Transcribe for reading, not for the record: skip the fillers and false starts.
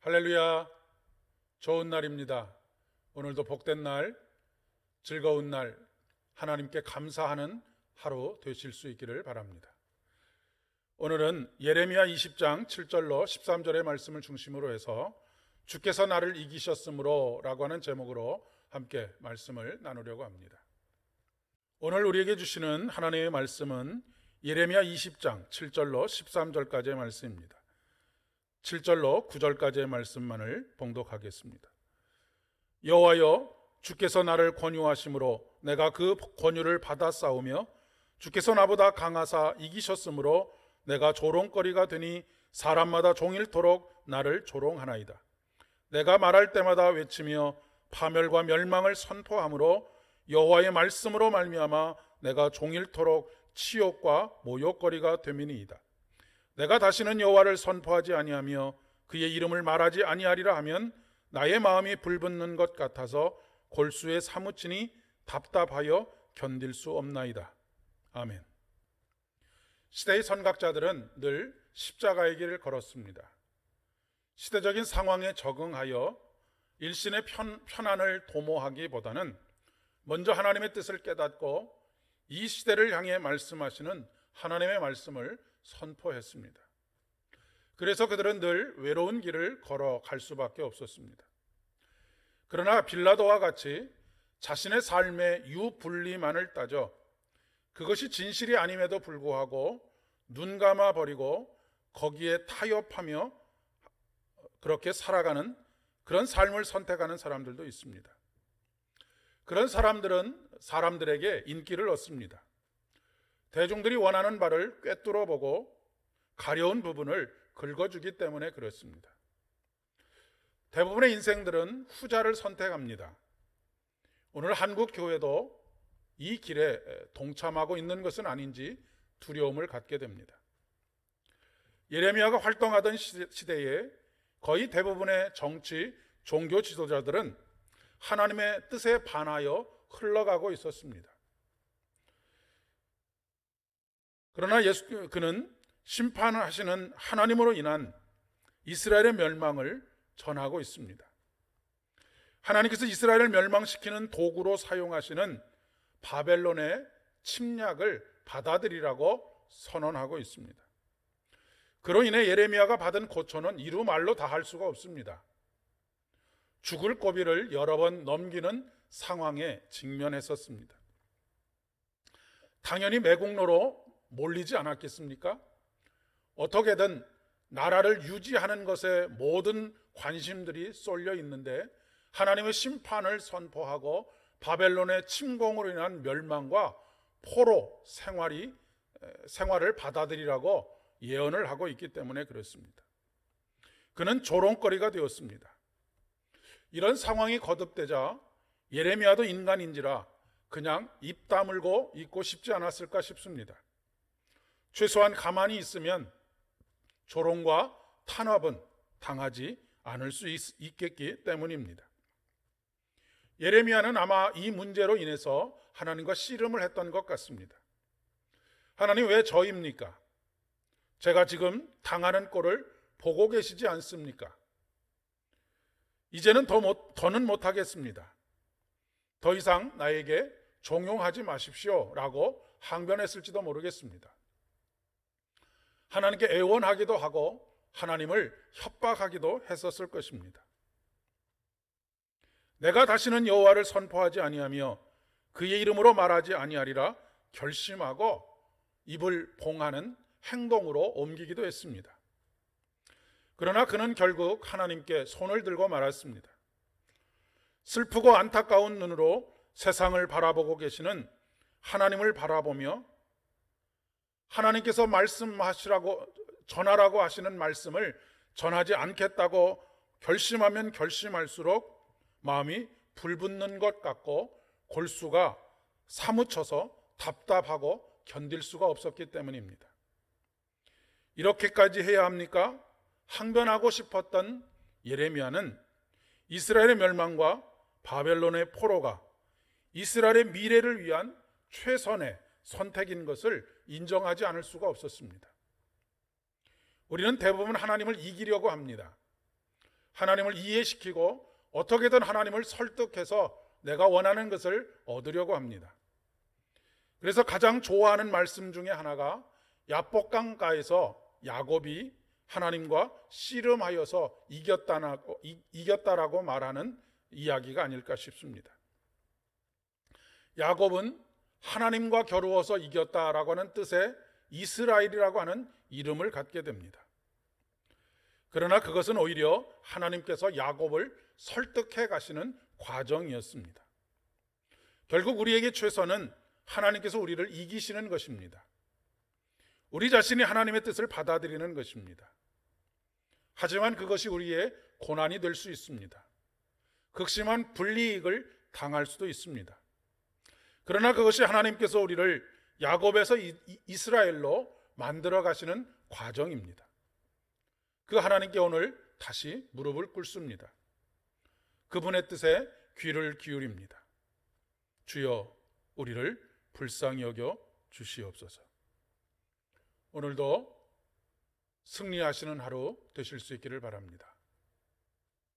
할렐루야. 좋은 날입니다. 오늘도 복된 날, 즐거운 날, 하나님께 감사하는 하루 되실 수 있기를 바랍니다. 오늘은 예레미야 20장 7절로 13절의 말씀을 중심으로 해서 주께서 나를 이기셨으므로 라고 하는 제목으로 함께 말씀을 나누려고 합니다. 오늘 우리에게 주시는 하나님의 말씀은 예레미야 20장 7절로 13절까지의 말씀입니다. 7절로 9절까지의 말씀만을 봉독하겠습니다. 여호와여, 주께서 나를 권유하심으로 내가 그 권유를 받아 싸우며 주께서 나보다 강하사 이기셨으므로 내가 조롱거리가 되니 사람마다 종일토록 나를 조롱하나이다. 내가 말할 때마다 외치며 파멸과 멸망을 선포함으로 여호와의 말씀으로 말미암아 내가 종일토록 치욕과 모욕거리가 됨이니이다. 내가 다시는 여호와를 선포하지 아니하며 그의 이름을 말하지 아니하리라 하면 나의 마음이 불붙는 것 같아서 골수에 사무치니 답답하여 견딜 수 없나이다. 아멘. 시대의 선각자들은 늘 십자가의 길을 걸었습니다. 시대적인 상황에 적응하여 일신의 편안을 도모하기보다는 먼저 하나님의 뜻을 깨닫고 이 시대를 향해 말씀하시는 하나님의 말씀을 선포했습니다. 그래서 그들은 늘 외로운 길을 걸어갈 수밖에 없었습니다. 그러나 빌라도와 같이 자신의 삶의 유분리만을 따져 그것이 진실이 아님에도 불구하고 눈 감아 버리고 거기에 타협하며 그렇게 살아가는 그런 삶을 선택하는 사람들도 있습니다. 그런 사람들은 사람들에게 인기를 얻습니다. 대중들이 원하는 바를 꿰뚫어 보고 가려운 부분을 긁어주기 때문에 그렇습니다. 대부분의 인생들은 후자를 선택합니다. 오늘 한국 교회도 이 길에 동참하고 있는 것은 아닌지 두려움을 갖게 됩니다. 예레미야가 활동하던 시대에 거의 대부분의 정치, 종교 지도자들은 하나님의 뜻에 반하여 흘러가고 있었습니다. 그러나 그는 심판하시는 하나님으로 인한 이스라엘의 멸망을 전하고 있습니다. 하나님께서 이스라엘을 멸망시키는 도구로 사용하시는 바벨론의 침략을 받아들이라고 선언하고 있습니다. 그로 인해 예레미야가 받은 고초는 이루 말로 다 할 수가 없습니다. 죽을 고비를 여러 번 넘기는 상황에 직면했었습니다. 당연히 매국노로 몰리지 않았겠습니까? 어떻게든 나라를 유지하는 것에 모든 관심들이 쏠려 있는데 하나님의 심판을 선포하고 바벨론의 침공으로 인한 멸망과 포로 생활을 받아들이라고 예언을 하고 있기 때문에 그렇습니다. 그는 조롱거리가 되었습니다. 이런 상황이 거듭되자 예레미야도 인간인지라 그냥 입 다물고 있고 싶지 않았을까 싶습니다. 최소한 가만히 있으면 조롱과 탄압은 당하지 않을 수 있겠기 때문입니다. 예레미야는 아마 이 문제로 인해서 하나님과 씨름을 했던 것 같습니다. 하나님, 왜 저입니까? 제가 지금 당하는 꼴을 보고 계시지 않습니까? 이제는 더는 못하겠습니다. 더 이상 나에게 종용하지 마십시오 라고 항변했을지도 모르겠습니다. 하나님께 애원하기도 하고 하나님을 협박하기도 했었을 것입니다. 내가 다시는 여호와를 선포하지 아니하며 그의 이름으로 말하지 아니하리라 결심하고 입을 봉하는 행동으로 옮기기도 했습니다. 그러나 그는 결국 하나님께 손을 들고 말았습니다. 슬프고 안타까운 눈으로 세상을 바라보고 계시는 하나님을 바라보며 하나님께서 전하라고 하시는 말씀을 전하지 않겠다고 결심하면 결심할수록 마음이 불붙는 것 같고 골수가 사무쳐서 답답하고 견딜 수가 없었기 때문입니다. 이렇게까지 해야 합니까? 항변하고 싶었던 예레미야는 이스라엘의 멸망과 바벨론의 포로가 이스라엘의 미래를 위한 최선의 선택인 것을 인정하지 않을 수가 없었습니다. 우리는 대부분 하나님을 이기려고 합니다. 하나님을 이해시키고 어떻게든 하나님을 설득해서 내가 원하는 것을 얻으려고 합니다. 그래서 가장 좋아하는 말씀 중에 하나가 야복강가에서 야곱이 하나님과 씨름하여서 이겼다라고 말하는 이야기가 아닐까 싶습니다. 야곱은 하나님과 겨루어서 이겼다라고 하는 뜻의 이스라엘이라고 하는 이름을 갖게 됩니다. 그러나 그것은 오히려 하나님께서 야곱을 설득해 가시는 과정이었습니다. 결국 우리에게 최선은 하나님께서 우리를 이기시는 것입니다. 우리 자신이 하나님의 뜻을 받아들이는 것입니다. 하지만 그것이 우리의 고난이 될 수 있습니다. 극심한 불이익을 당할 수도 있습니다. 그러나 그것이 하나님께서 우리를 야곱에서 이스라엘로 만들어 가시는 과정입니다. 그 하나님께 오늘 다시 무릎을 꿇습니다. 그분의 뜻에 귀를 기울입니다. 주여, 우리를 불쌍히 여겨 주시옵소서. 오늘도 승리하시는 하루 되실 수 있기를 바랍니다.